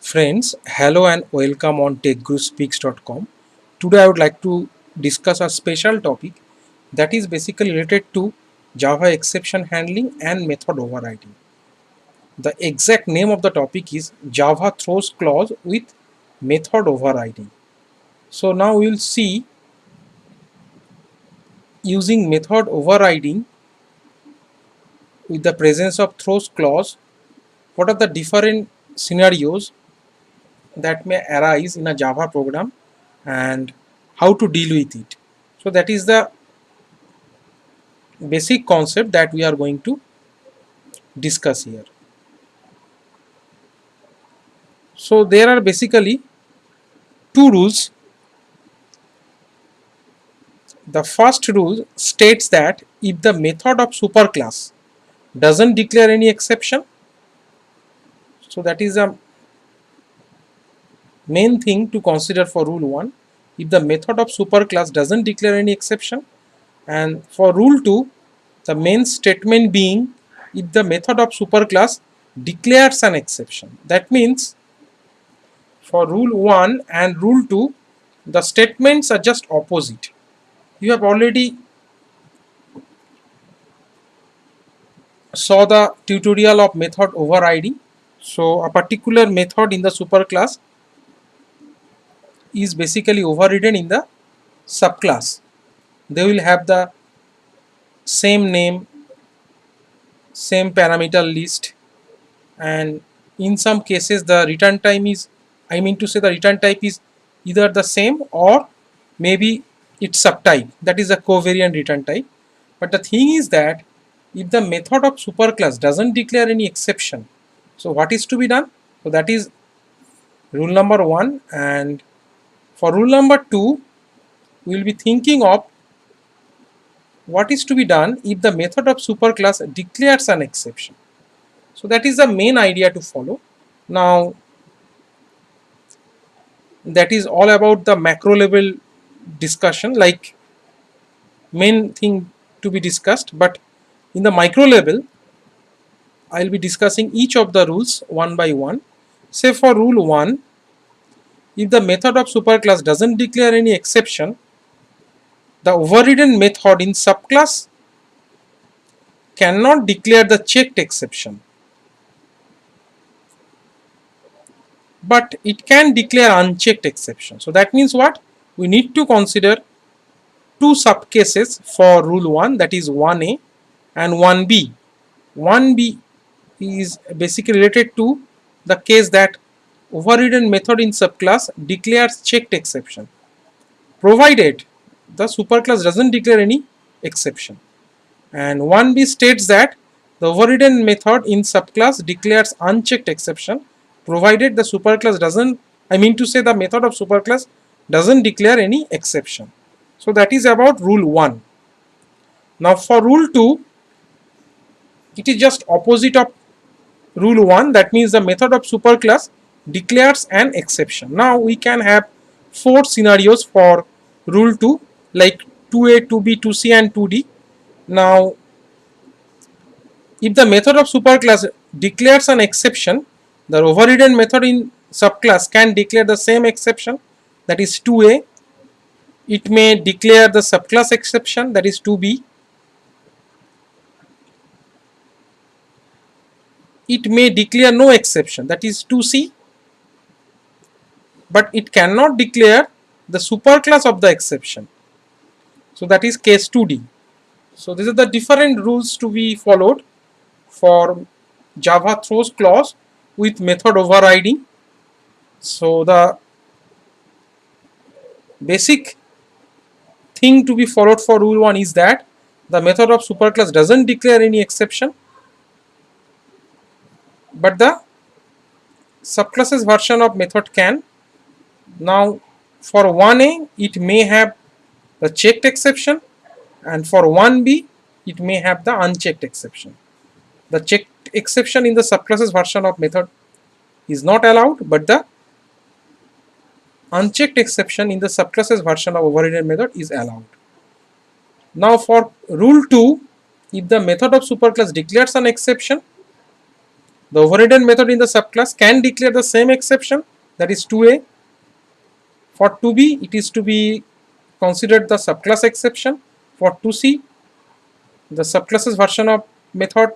Friends, hello and welcome on techguruspeaks.com. Today I would like to discuss a special topic that is basically related to Java exception handling and method overriding. The exact name of the topic is Java throws clause with method overriding. So now we will see using method overriding with the presence of throws clause, what are the different scenarios that may arise in a Java program and how to deal with it. So that is the basic concept that we are going to discuss here. So there are basically two rules. The first rule states that if the method of superclass doesn't declare any exception, so that is a main thing to consider for rule 1. If the method of superclass doesn't declare any exception, and for rule 2, the main statement being if the method of superclass declares an exception. That means for rule 1 and rule 2, the statements are just opposite. You have already saw the tutorial of method overriding. So a particular method in the superclass is basically overridden in the subclass. They will have the same name, same parameter list, and in some cases the return time is, I mean to say, the return type is either the same or maybe its subtype, that is a covariant return type. But the thing is that if the method of superclass doesn't declare any exception, so what is to be done? So that is rule number 1, and for rule number 2 we will be thinking of what is to be done if the method of superclass declares an exception. So that is the main idea to follow. Now that is all about the macro level discussion, like main thing to be discussed, but in the micro level I'll be discussing each of the rules one by one. Say for rule 1, if the method of superclass doesn't declare any exception, the overridden method in subclass cannot declare the checked exception, but it can declare unchecked exception. So that means what? We need to consider two subcases for rule 1, that is 1a and 1b. 1b is basically related to the case that overridden method in subclass declares checked exception, provided the superclass doesn't declare any exception. And 1b states that the overridden method in subclass declares unchecked exception, provided the superclass doesn't, I mean to say, the method of superclass doesn't declare any exception. So that is about rule 1. Now for rule 2, it is just opposite of rule 1, that means the method of superclass declares an exception. Now we can have four scenarios for rule 2, like 2a, 2b, 2c and 2d. Now if the method of superclass declares an exception, the overridden method in subclass can declare the same exception, that is 2a. It may declare the subclass exception, that is 2b. It may declare no exception, that is 2c, but it cannot declare the superclass of the exception, so that is case 2d. So these are the different rules to be followed for Java throws clause with method overriding. So the basic thing to be followed for rule 1 is that the method of superclass doesn't declare any exception, but the subclasses version of method can. Now for 1a it may have the checked exception, and for 1b it may have the unchecked exception. The checked exception in the subclasses version of method is not allowed, but the unchecked exception in the subclasses version of overridden method is allowed. Now for rule 2, if the method of superclass declares an exception, The overridden method in the subclass can declare the same exception, that is 2a. For 2b, it is to be considered the subclass exception. For 2c, the subclass's version of method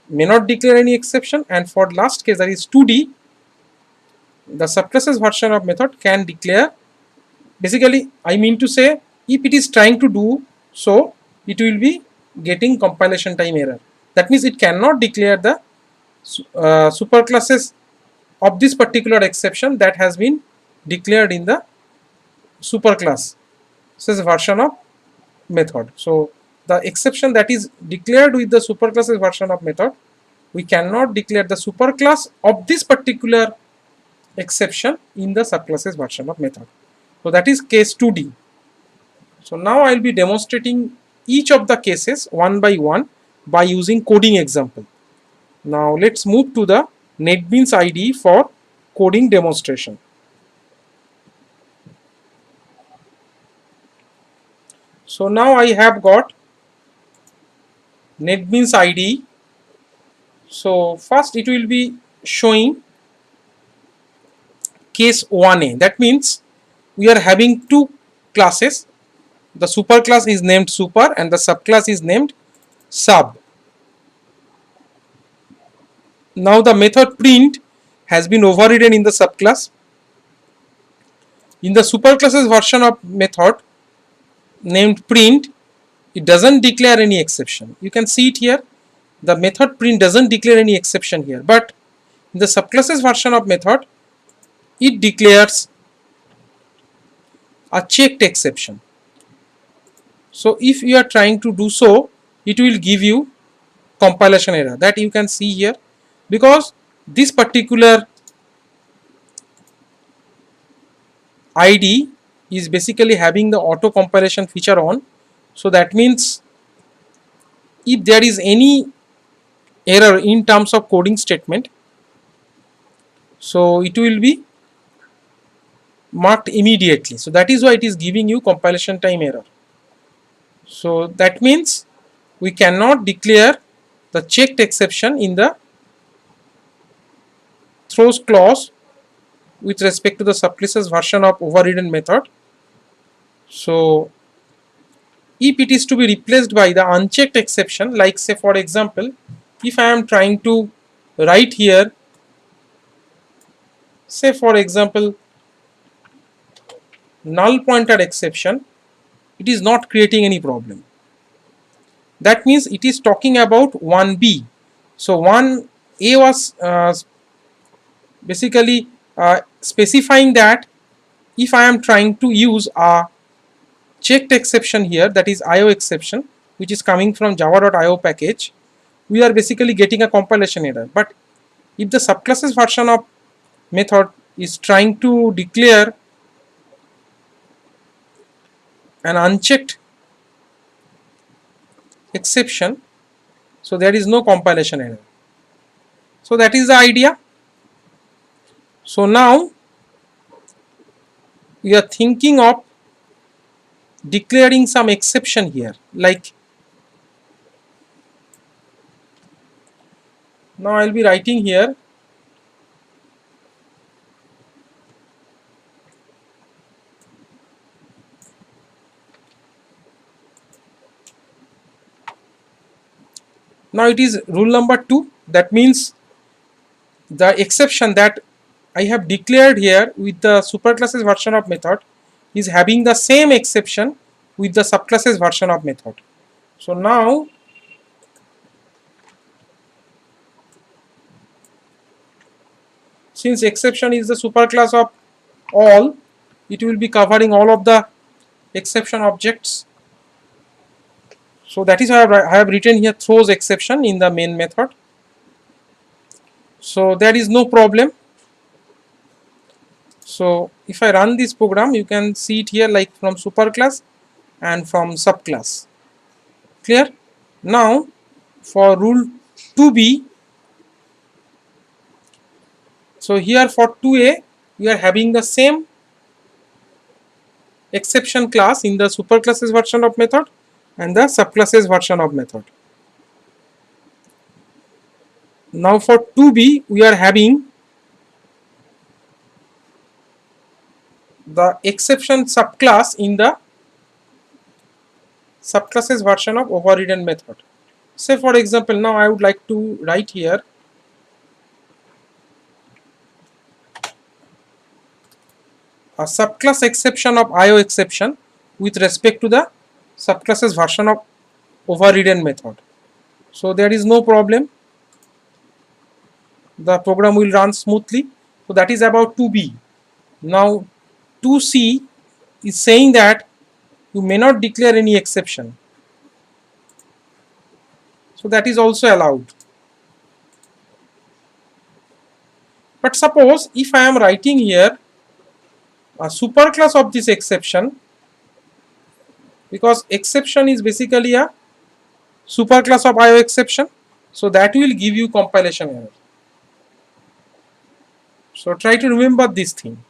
may not declare any exception, and for last case, that is 2d, the subclass's version of method can declare. Basically, I mean to say, if it is trying to do so, it will be getting compilation time error. That means it cannot declare the superclasses of this particular exception that has been declared in the superclass version of method. So the exception that is declared with the superclasses version of method, we cannot declare the superclass of this particular exception in the subclasses version of method. So that is case 2d. So now I will be demonstrating each of the cases one by using coding example. Now let's move to the NetBeans IDE for coding demonstration. So now I have got NetBeans IDE. So first it will be showing case 1a. That means we are having two classes. The superclass is named super and the subclass is named sub. Now the method print has been overridden in the subclass. In the superclasses version of method named print, it doesn't declare any exception. You can see it here. The method print doesn't declare any exception here, but in the subclasses version of method, it declares a checked exception. So if you are trying to do so, it will give you compilation error, that you can see here, because this particular ID is basically having the auto compilation feature on. So that means if there is any error in terms of coding statement, so it will be marked immediately. So that is why it is giving you compilation time error. So that means we cannot declare the checked exception in the throws clause with respect to the subclasses version of overridden method. So if it is to be replaced by the unchecked exception, like say for example, if I am trying to write here, say for example, null pointer exception, it is not creating any problem. That means it is talking about 1b. So 1a was basically specifying that if I am trying to use a checked exception here, that is IO exception, which is coming from java.io package, we are basically getting a compilation error. But if the subclasses version of method is trying to declare an unchecked exception, so there is no compilation error. So that is the idea. So now we are thinking of declaring some exception here, like now I'll be writing here now it is rule number 2. That means the exception that I have declared here with the superclasses version of method is having the same exception with the subclasses version of method. So now since exception is the superclass of all, it will be covering all of the exception objects. So that is why I have written here throws exception in the main method. So there is no problem. So if I run this program, you can see it here like from superclass and from subclass. Clear? Now for rule 2b, so here for 2a, we are having the same exception class in the superclasses version of method and the subclasses version of method. Now for 2b we are having the exception subclass in the subclasses version of overridden method. Say for example, now I would like to write here a subclass exception of IO exception with respect to the subclasses version of overridden method. So there is no problem, the program will run smoothly. So that is about 2b. Now 2c is saying that you may not declare any exception, so that is also allowed. But suppose if I am writing here a superclass of this exception, because exception is basically a superclass of IO exception, so that will give you compilation error. So try to remember this thing.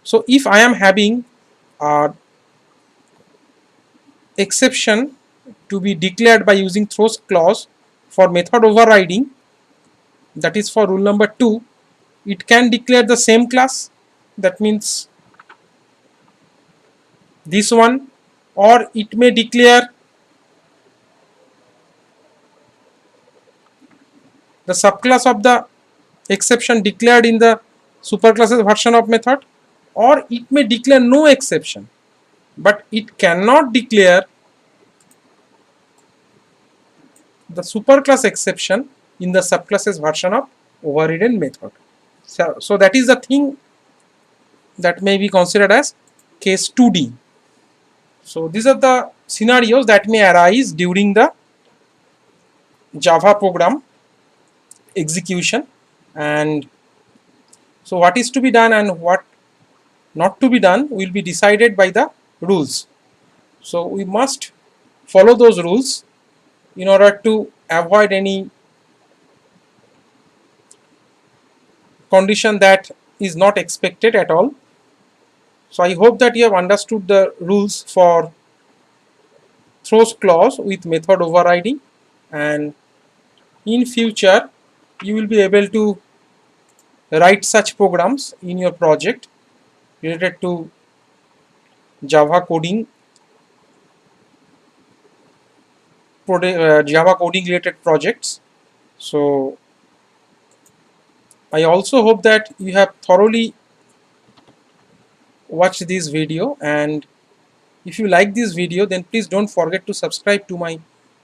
So if I am having a exception to be declared by using throws clause for method overriding, that is for rule number 2, it can declare the same class, that means this one, or it may declare the subclass of the exception declared in the superclasses version of method, or it may declare no exception, but it cannot declare the superclass exception in the subclasses version of overridden method. So that is the thing that may be considered as case 2D. So these are the scenarios that may arise during the Java program execution. And so what is to be done and what not to be done will be decided by the rules. So we must follow those rules in order to avoid any condition that is not expected at all. So I hope that you have understood the rules for throws clause with method overriding, and in future you will be able to write such programs in your project related to Java coding, Java coding related projects. So I also hope that you have thoroughly watched this video, and if you like this video then please don't forget to subscribe to my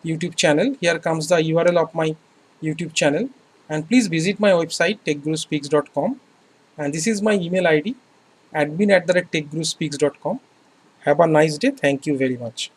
YouTube channel. Here comes the URL of my YouTube channel, and please visit my website techguruspeaks.com, and this is my email ID admin@techguruspeaks.com. Have a nice day. Thank you very much.